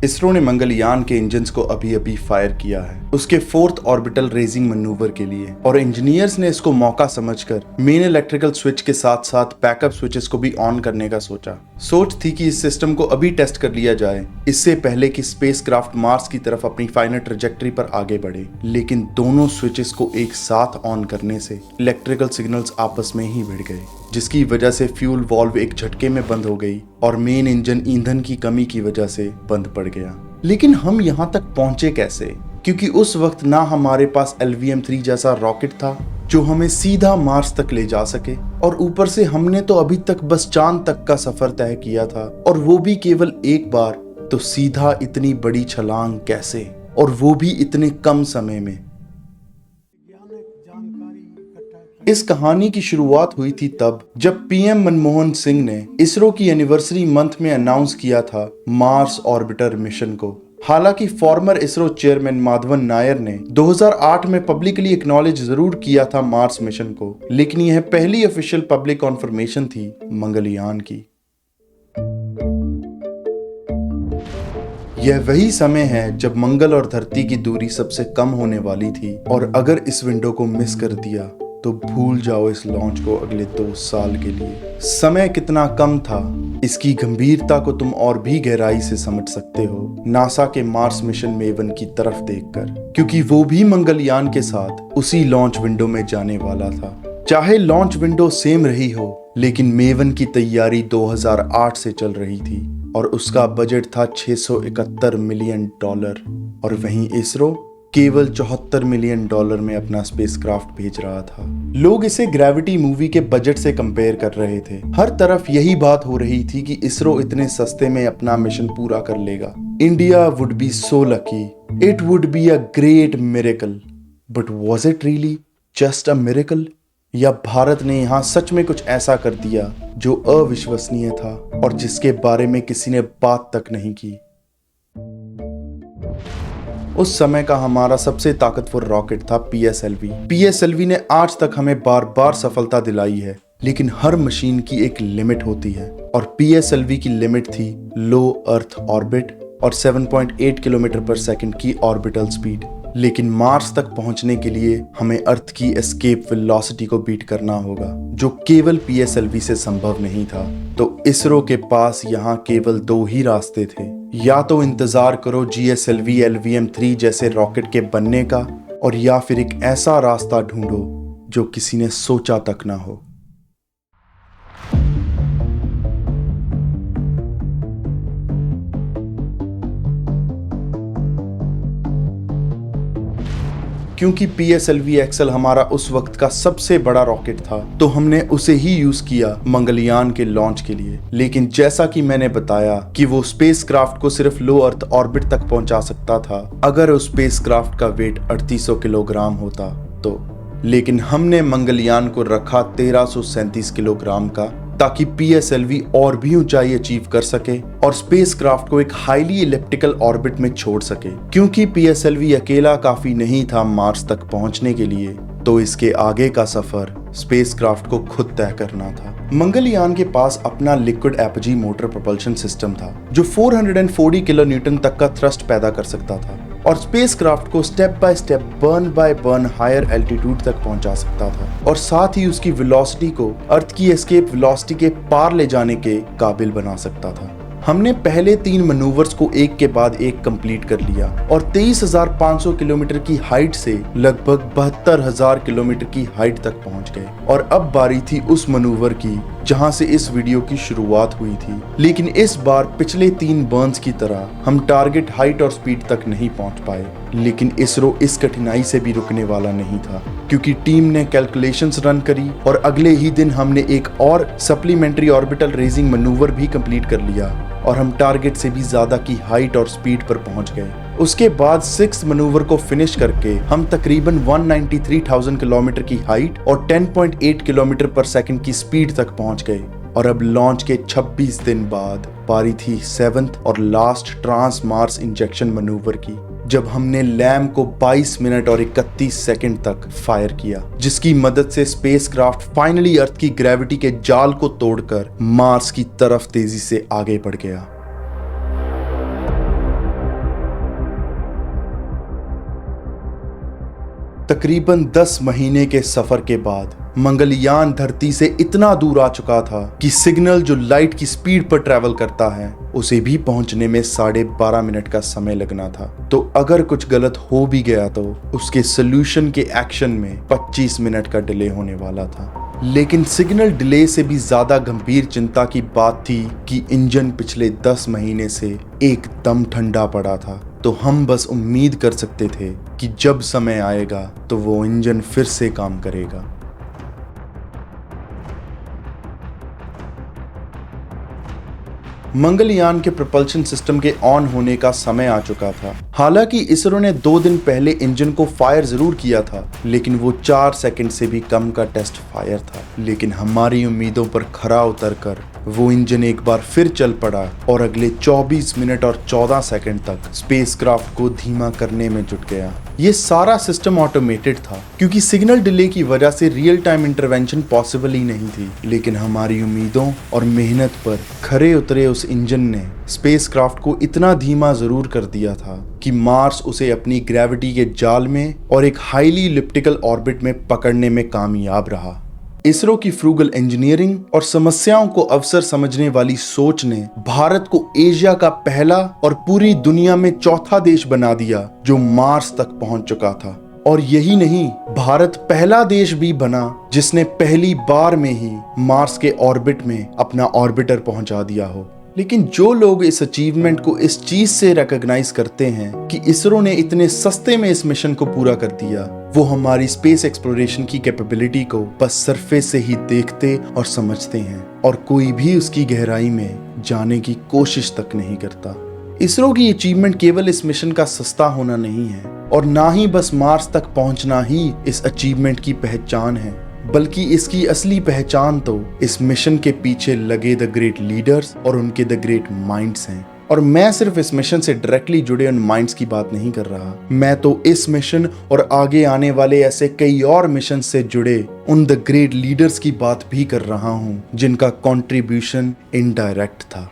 इसरो ने मंगलयान के इंजन्स को अभी अभी फायर किया है उसके 4th ऑर्बिटल रेजिंग मैन्यूवर के लिए, और इंजीनियर्स ने इसको मौका समझकर मेन इलेक्ट्रिकल स्विच के साथ साथ बैकअप स्विचेस को भी ऑन करने का सोचा। सोच थी कि इस सिस्टम को अभी टेस्ट कर लिया जाए इससे पहले कि स्पेसक्राफ्ट मार्स की तरफ अपनी फाइनल ट्रैजेक्टरी पर आगे बढ़े, लेकिन दोनों स्विचेस को एक साथ ऑन करने से इलेक्ट्रिकल सिग्नल्स आपस में ही भिड़ गए, जिसकी वजह से फ्यूल वाल्व एक झटके में बंद हो गई और मेन इंजन ईंधन की कमी की वजह से बंद पड़ गया। लेकिन हम यहाँ तक पहुंचे कैसे? क्योंकि उस वक्त ना हमारे पास LVM-3 जैसा रॉकेट था जो हमें सीधा मार्स तक ले जा सके, और ऊपर से हमने तो अभी तक बस चांद तक का सफर तय किया था, और वो भी केवल एक बार। तो सीधा इतनी बड़ी छलांग कैसे, और वो भी इतने कम समय में? इस कहानी की शुरुआत हुई थी तब जब PM मनमोहन सिंह ने इसरो की एनिवर्सरी मंथ में अनाउंस किया था मार्स ऑर्बिटर मिशन को। हालांकि फॉर्मर इसरो चेयरमैन माधवन नायर ने 2008 में पब्लिकली एक्नॉलेज जरूर किया था मार्स मिशन को, लेकिन यह पहली ऑफिशियल पब्लिक कॉन्फर्मेशन थी मंगलयान की। यह वही समय है जब मंगल और धरती की दूरी सबसे कम होने वाली थी, और अगर इस विंडो को मिस कर दिया तो भूल जाओ इस लॉन्च को अगले 2 साल के लिए। समय कितना कम था, इसकी गंभीरता को तुम और भी गहराई से समझ सकते हो नासा के मार्स मिशन मेवन की तरफ देखकर, क्योंकि वो भी मंगलयान के साथ उसी लॉन्च विंडो में जाने वाला था। चाहे लॉन्च विंडो सेम रही हो, लेकिन मेवन की तैयारी 2008 से चल रही थी और उसका बजट था $671 मिलियन, और वहीं इसरो केवल $74 मिलियन में अपना स्पेसक्राफ्ट भेज रहा था। लोग इसे ग्रेविटी मूवी के बजट से कंपेयर कर रहे थे। हर तरफ यही बात हो रही थी कि इसरो इतने सस्ते में अपना मिशन पूरा कर लेगा। India would be so lucky, it would be a great miracle. But was it really just a miracle, या भारत ने यहाँ सच में कुछ ऐसा कर दिया जो अविश्वसनीय था और जिसके बारे में किसी ने बात तक नहीं की? उस समय का हमारा सबसे ताकतवर रॉकेट था PSLV। PSLV ने आज तक हमें बार बार सफलता दिलाई है, लेकिन हर मशीन की एक लिमिट होती है, और PSLV की लिमिट थी लो अर्थ ऑर्बिट और 7.8 किलोमीटर पर सेकंड की ऑर्बिटल स्पीड। लेकिन मार्स तक पहुंचने के लिए हमें अर्थ की एस्केप वेलोसिटी को बीट करना होगा, जो केवल PSLV से संभव नहीं था। तो इसरो के पास यहाँ केवल 2 ही रास्ते थे, या तो इंतजार करो GSLV LVM-3 जैसे रॉकेट के बनने का, और या फिर एक ऐसा रास्ता ढूंढो जो किसी ने सोचा तक ना हो। क्योंकि PSLV XL हमारा उस वक्त का सबसे बड़ा रॉकेट था, तो हमने उसे ही यूज किया मंगलयान के लॉन्च के लिए। लेकिन जैसा कि मैंने बताया कि वो स्पेसक्राफ्ट को सिर्फ लो अर्थ ऑर्बिट तक पहुंचा सकता था अगर उस स्पेसक्राफ्ट का वेट 3800 किलोग्राम होता तो। लेकिन हमने मंगलयान को रखा 1337 किलोग्राम का, ताकि PSLV और भी ऊंचाई अचीव कर सके और स्पेसक्राफ्ट को एक हाईली इलिप्टिकल ऑर्बिट में छोड़ सके। क्योंकि PSLV अकेला काफी नहीं था मार्स तक पहुंचने के लिए, तो इसके आगे का सफर स्पेसक्राफ्ट को खुद तय करना था। मंगलयान के पास अपना liquid apogee motor propulsion system था, जो 440 किलो न्यूटन तक का थ्रस्ट पैदा कर सकता था और स्पेसक्राफ्ट को step by step burn by burn higher altitude तक पहुंचा सकता था, और साथ ही उसकी वेलोसिटी को अर्थ की एस्केप वेलोसिटी के पार ले जाने के काबिल बना सकता था। हमने पहले 3 मैनूवर्स को एक के बाद एक कंप्लीट कर लिया और 23,500 किलोमीटर की हाइट से लगभग 72,000 किलोमीटर की हाइट तक पहुंच गए। और अब बारी थी उस मैनूवर की जहां से इस वीडियो की शुरुआत हुई थी। लेकिन इस बार पिछले 3 बर्न्स की तरह हम टारगेट हाइट और स्पीड तक नहीं पहुंच पाए। लेकिन इसरो इस कठिनाई से भी रुकने वाला नहीं था, क्योंकि टीम ने कैलकुलेशंस रन करी और अगले ही दिन हमने एक और सप्लीमेंट्री ऑर्बिटल रेजिंग मैनूवर भी कंप्लीट कर लिया और हम टारगेट से भी ज्यादा की हाइट और स्पीड पर पहुंच गए। उसके बाद 6th मैनूवर को फिनिश करके हम तकरीबन 193,000 किलोमीटर की हाइट और 10.8 किलोमीटर पर सेकंड की स्पीड तक पहुंच गए। और अब लॉन्च के 26 दिन बाद पारी थी 7th और last trans Mars injection manoeuvre की, जब हमने लैम को 22 मिनट और 31 सेकंड तक फायर किया, जिसकी मदद से स्पेसक्राफ्ट फाइनली अर्थ की ग्रेविटी के जाल को तोड़कर मार्स की तरफ तेजी से आगे बढ़ गया। तकरीबन 10 महीने के सफर के बाद मंगलयान धरती से इतना दूर आ चुका था कि सिग्नल जो लाइट की स्पीड पर ट्रैवल करता है उसे भी पहुंचने में 12.5 मिनट का समय लगना था। तो अगर कुछ गलत हो भी गया तो उसके सोल्यूशन के एक्शन में 25 मिनट का डिले होने वाला था। लेकिन सिग्नल डिले से भी ज्यादा गंभीर चिंता की बात थी कि इंजन पिछले 10 महीने से एकदम ठंडा पड़ा था। तो हम बस उम्मीद कर सकते थे कि जब समय आएगा तो वो इंजन फिर से काम करेगा। मंगलयान के प्रोपल्शन सिस्टम के ऑन होने का समय आ चुका था। हालांकि इसरो ने 2 दिन पहले इंजन को फायर जरूर किया था, लेकिन वो 4 सेकंड से भी कम का टेस्ट फायर था। लेकिन हमारी उम्मीदों पर खरा उतरकर वो इंजन एक बार फिर चल पड़ा और अगले 24 मिनट और 14 सेकंड तक स्पेसक्राफ्ट को धीमा करने में जुट गया। ये सारा सिस्टम ऑटोमेटेड था क्योंकि सिग्नल डिले की वजह से रियल टाइम इंटरवेंशन पॉसिबल ही नहीं थी। लेकिन हमारी उम्मीदों और मेहनत पर खरे उतरे उस इंजन ने स्पेसक्राफ्ट को इतना धीमा जरूर कर दिया था कि मार्स उसे अपनी ग्रेविटी के जाल में और एक हाईली इलिप्टिकल ऑर्बिट में पकड़ने में कामयाब रहा। इसरो की फ्रूगल इंजीनियरिंग और समस्याओं को अवसर समझने वाली सोच ने भारत को एशिया का पहला और पूरी दुनिया में चौथा देश बना दिया जो मार्स तक पहुंच चुका था। और यही नहीं, भारत पहला देश भी बना जिसने पहली बार में ही मार्स के ऑर्बिट में अपना ऑर्बिटर पहुंचा दिया हो। लेकिन जो लोग इस अचीवमेंट को इस चीज से रिकॉग्नाइज करते हैं कि इसरो ने इतने सस्ते में इस मिशन को पूरा कर दिया, वो हमारी स्पेस एक्सप्लोरेशन की कैपेबिलिटी को बस सरफेस से ही देखते और समझते हैं और कोई भी उसकी गहराई में जाने की कोशिश तक नहीं करता। इसरो की अचीवमेंट केवल इस मिशन का सस्ता होना नहीं है और ना ही बस मार्स तक पहुंचना ही इस अचीवमेंट की पहचान है, बल्कि इसकी असली पहचान तो इस मिशन के पीछे लगे द ग्रेट लीडर्स और उनके द ग्रेट माइंड्स हैं। और मैं सिर्फ इस मिशन से डायरेक्टली जुड़े उन माइंड्स की बात नहीं कर रहा, मैं तो इस मिशन और आगे आने वाले ऐसे कई और मिशन से जुड़े उन द ग्रेट लीडर्स की बात भी कर रहा हूं जिनका कंट्रीब्यूशन इनडायरेक्ट था।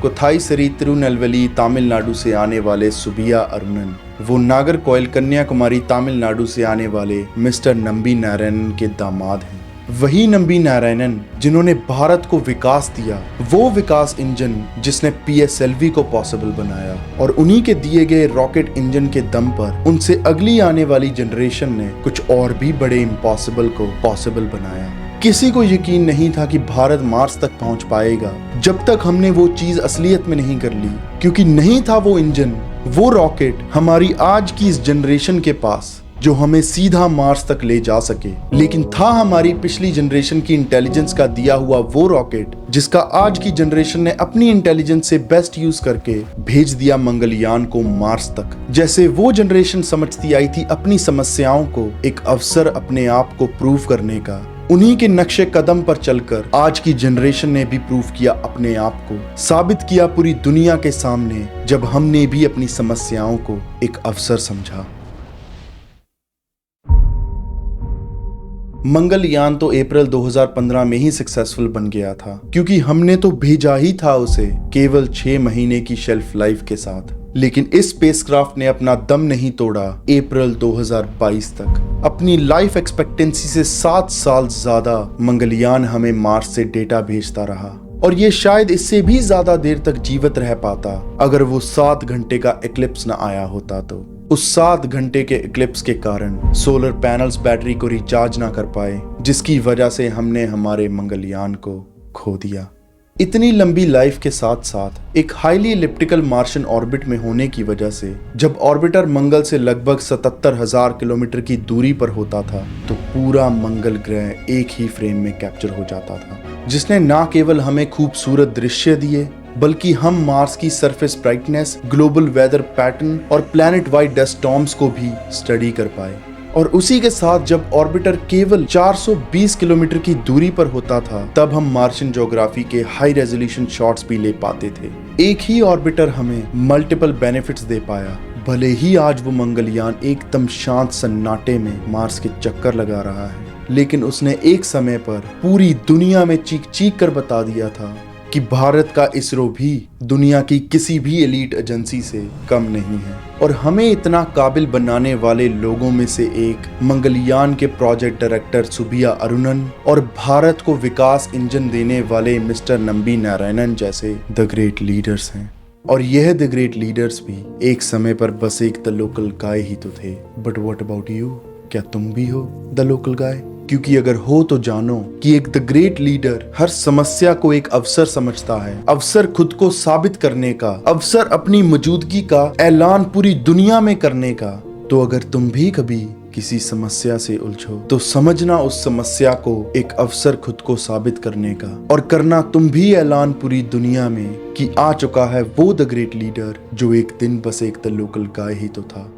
कोथाईसरी तिरुनेलवेली तमिलनाडु से आने वाले सुबिया अरुणन, वो नागरकोइल कन्याकुमारी तमिलनाडु से आने वाले मिस्टर नंबी नारायणन के दामाद हैं। वही नंबी नारायणन जिन्होंने भारत को विकास दिया, वो विकास इंजन जिसने PSLV को पॉसिबल बनाया, और उन्हीं के दिए गए रॉकेट इंजन के दम पर उनसे अगली आने वाली जनरेशन ने कुछ और भी बड़े इम्पॉसिबल को पॉसिबल बनाया। किसी को यकीन नहीं था कि भारत मार्स तक पहुंच पाएगा जब तक हमने वो चीज असलियत में नहीं कर ली, क्योंकि नहीं था वो इंजन, वो रॉकेट हमारी आज की इस जनरेशन के पास जो हमें सीधा मार्स तक ले जा सके। लेकिन था हमारी पिछली जनरेशन की इंटेलिजेंस का दिया हुआ वो रॉकेट जिसका आज की जनरेशन ने अपनी इंटेलिजेंस से बेस्ट यूज करके भेज दिया मंगलयान को मार्स तक। जैसे वो जनरेशन समझती आई थी अपनी समस्याओं को एक अवसर अपने आप को प्रूव करने का, उन्हीं के नक्शे कदम पर चलकर आज की जनरेशन ने भी प्रूव किया अपने आप को, साबित किया पूरी दुनिया के सामने जब हमने भी अपनी समस्याओं को एक अवसर समझा। मंगलयान तो अप्रैल 2015 में ही सक्सेसफुल बन गया था, क्योंकि हमने तो भेजा ही था उसे केवल 6 महीने की शेल्फ लाइफ के साथ। लेकिन इस स्पेसक्राफ्ट ने अपना दम नहीं तोड़ा अप्रैल 2022 तक। अपनी लाइफ एक्सपेक्टेंसी से 7 साल ज्यादा मंगलयान हमें मार्स से डेटा भेजता रहा, और ये शायद इससे भी ज्यादा देर तक जीवित रह पाता अगर वो 7 घंटे का एक्लिप्स न आया होता। तो उस 7 घंटे के एक्लिप्स के कारण सोलर पैनल्स बैटरी को रिचार्ज ना कर पाए, जिसकी वजह से हमने हमारे मंगलयान को खो दिया। इतनी लंबी लाइफ के साथ साथ एक हाईली इलिप्टिकल मार्शियन ऑर्बिट में होने की वजह से जब ऑर्बिटर मंगल से लगभग 77,000 किलोमीटर की दूरी पर होता था तो पूरा मंगल ग्रह एक ही फ्रेम में कैप्चर हो जाता था, जिसने ना केवल हमें खूबसूरत दृश्य दिए बल्कि हम मार्स की surface brightness, global weather pattern और प्लैनेट वाइड डस्ट स्टॉर्म्स को भी स्टडी कर पाए। और उसी के साथ जब ऑर्बिटर केवल 420 किलोमीटर की दूरी पर होता था तब हम मार्शियन ज्योग्राफी के हाई रेजोल्यूशन शॉट्स भी ले पाते थे। एक ही ऑर्बिटर हमें मल्टीपल बेनिफिट्स दे पाया। भले ही आज वो मंगलयान एकदम शांत सन्नाटे में मार्स के चक्कर लगा रहा है, लेकिन उसने एक समय पर पूरी दुनिया में चीख चीख कर बता दिया था कि भारत का इसरो भी दुनिया की किसी भी एलीट एजेंसी से कम नहीं है। और हमें इतना काबिल बनाने वाले लोगों में से एक मंगलयान के प्रोजेक्ट डायरेक्टर सुबिया अरुणन और भारत को विकास इंजन देने वाले मिस्टर नंबी नारायणन जैसे द ग्रेट लीडर्स हैं। और यह द ग्रेट लीडर्स भी एक समय पर बस एक द लोकल गाय ही तो थे। But what about you? क्या तुम भी हो द लोकल गाय? क्योंकि अगर हो तो जानो कि एक द ग्रेट लीडर हर समस्या को एक अवसर समझता है, अवसर खुद को साबित करने का, अवसर अपनी मौजूदगी का ऐलान पूरी दुनिया में करने का। तो अगर तुम भी कभी किसी समस्या से उलझो तो समझना उस समस्या को एक अवसर खुद को साबित करने का, और करना तुम भी ऐलान पूरी दुनिया में कि आ चुका है वो द ग्रेट लीडर जो एक दिन बस एक द लोकल गाय ही तो था।